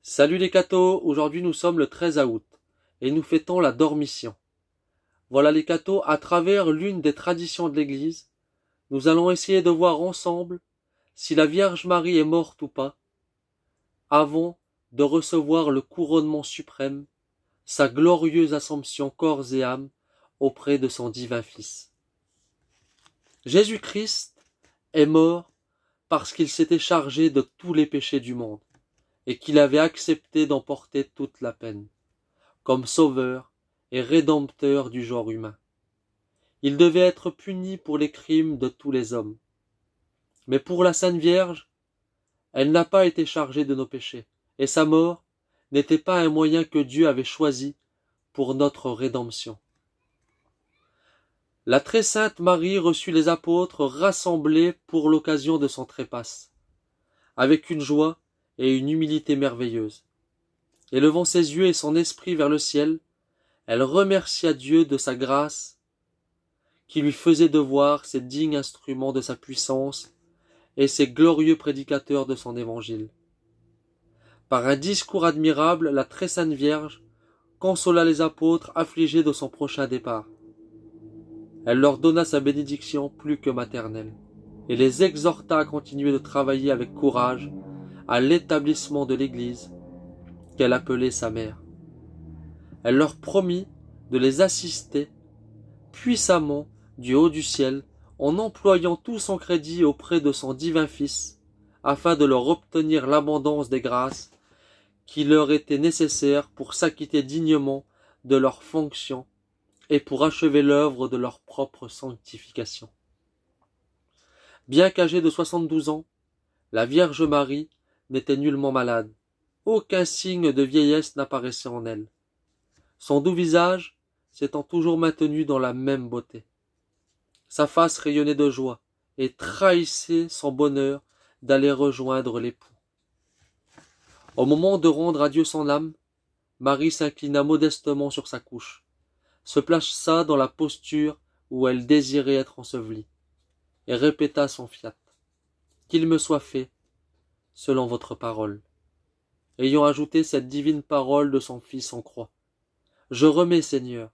Salut les cathos, aujourd'hui nous sommes le 13 août et nous fêtons la Dormition. Voilà les cathos, à travers l'une des traditions de l'Église, nous allons essayer de voir ensemble si la Vierge Marie est morte ou pas, avant de recevoir le couronnement suprême, sa glorieuse assomption corps et âme auprès de son divin Fils. Jésus-Christ est mort parce qu'il s'était chargé de tous les péchés du monde et qu'il avait accepté d'en porter toute la peine, comme sauveur et rédempteur du genre humain. Il devait être puni pour les crimes de tous les hommes. Mais pour la Sainte Vierge, elle n'a pas été chargée de nos péchés, et sa mort n'était pas un moyen que Dieu avait choisi pour notre rédemption. La très sainte Marie reçut les apôtres rassemblés pour l'occasion de son trépasse, avec une joie et une humilité merveilleuse. Élevant ses yeux et son esprit vers le ciel, elle remercia Dieu de sa grâce qui lui faisait de voir ces dignes instruments de sa puissance et ces glorieux prédicateurs de son évangile. Par un discours admirable, la très sainte Vierge consola les apôtres affligés de son prochain départ. Elle leur donna sa bénédiction plus que maternelle et les exhorta à continuer de travailler avec courage à l'établissement de l'Église qu'elle appelait sa mère. Elle leur promit de les assister puissamment du haut du ciel en employant tout son crédit auprès de son divin Fils afin de leur obtenir l'abondance des grâces qui leur étaient nécessaires pour s'acquitter dignement de leurs fonctions et pour achever l'œuvre de leur propre sanctification. Bien qu'âgée de 72 ans, la Vierge Marie n'était nullement malade. Aucun signe de vieillesse n'apparaissait en elle. Son doux visage s'étant toujours maintenu dans la même beauté. Sa face rayonnait de joie et trahissait son bonheur d'aller rejoindre l'époux. Au moment de rendre à Dieu son âme, Marie s'inclina modestement sur sa couche, se plaça dans la posture où elle désirait être ensevelie, et répéta son fiat. Qu'il me soit fait selon votre parole. Ayant ajouté cette divine parole de son Fils en croix. Je remets, Seigneur,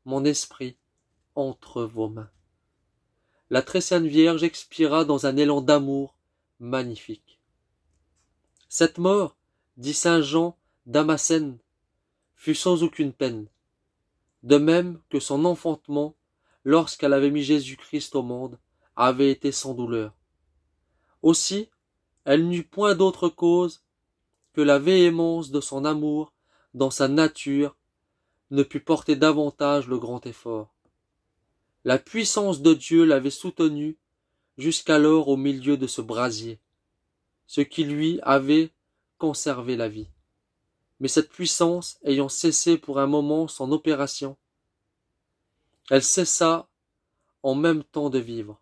mon esprit entre vos mains. La très sainte Vierge expira dans un élan d'amour magnifique. Cette mort, dit saint Jean Damascène, fut sans aucune peine, de même que son enfantement, lorsqu'elle avait mis Jésus-Christ au monde, avait été sans douleur. Aussi, elle n'eut point d'autre cause que la véhémence de son amour dans sa nature ne put porter davantage le grand effort. La puissance de Dieu l'avait soutenue jusqu'alors au milieu de ce brasier, ce qui lui avait conservé la vie. Mais cette puissance ayant cessé pour un moment son opération, elle cessa en même temps de vivre.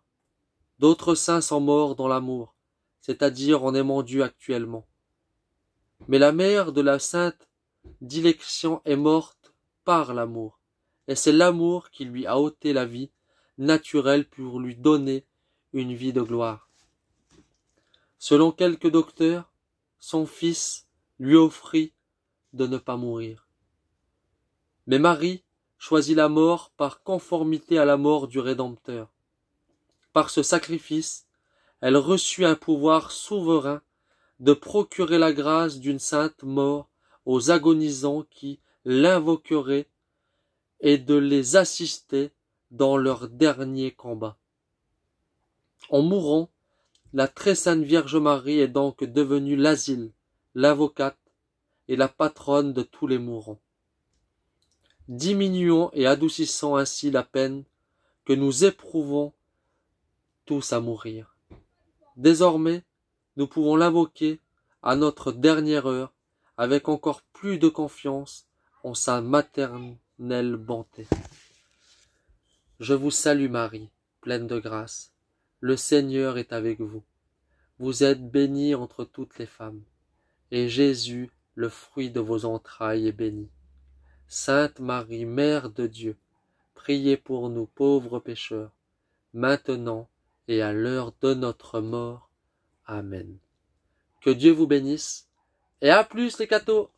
D'autres saints sont morts dans l'amour, c'est-à-dire en aimant Dieu actuellement. Mais la mère de la sainte dilection est morte par l'amour, et c'est l'amour qui lui a ôté la vie naturelle pour lui donner une vie de gloire. Selon quelques docteurs, son fils lui offrit de ne pas mourir. Mais Marie choisit la mort par conformité à la mort du Rédempteur. Par ce sacrifice, elle reçut un pouvoir souverain de procurer la grâce d'une sainte mort aux agonisants qui l'invoqueraient et de les assister dans leur dernier combat. En mourant, la très sainte Vierge Marie est donc devenue l'asile, l'avocate et la patronne de tous les mourants, diminuant et adoucissant ainsi la peine que nous éprouvons tous à mourir. Désormais, nous pouvons l'invoquer à notre dernière heure avec encore plus de confiance en sa maternelle bonté. Je vous salue Marie, pleine de grâce. Le Seigneur est avec vous. Vous êtes bénie entre toutes les femmes, et Jésus, le fruit de vos entrailles, est béni. Sainte Marie, Mère de Dieu, priez pour nous pauvres pécheurs, maintenant et à l'heure de notre mort. Amen. Que Dieu vous bénisse Et à plus les cathos!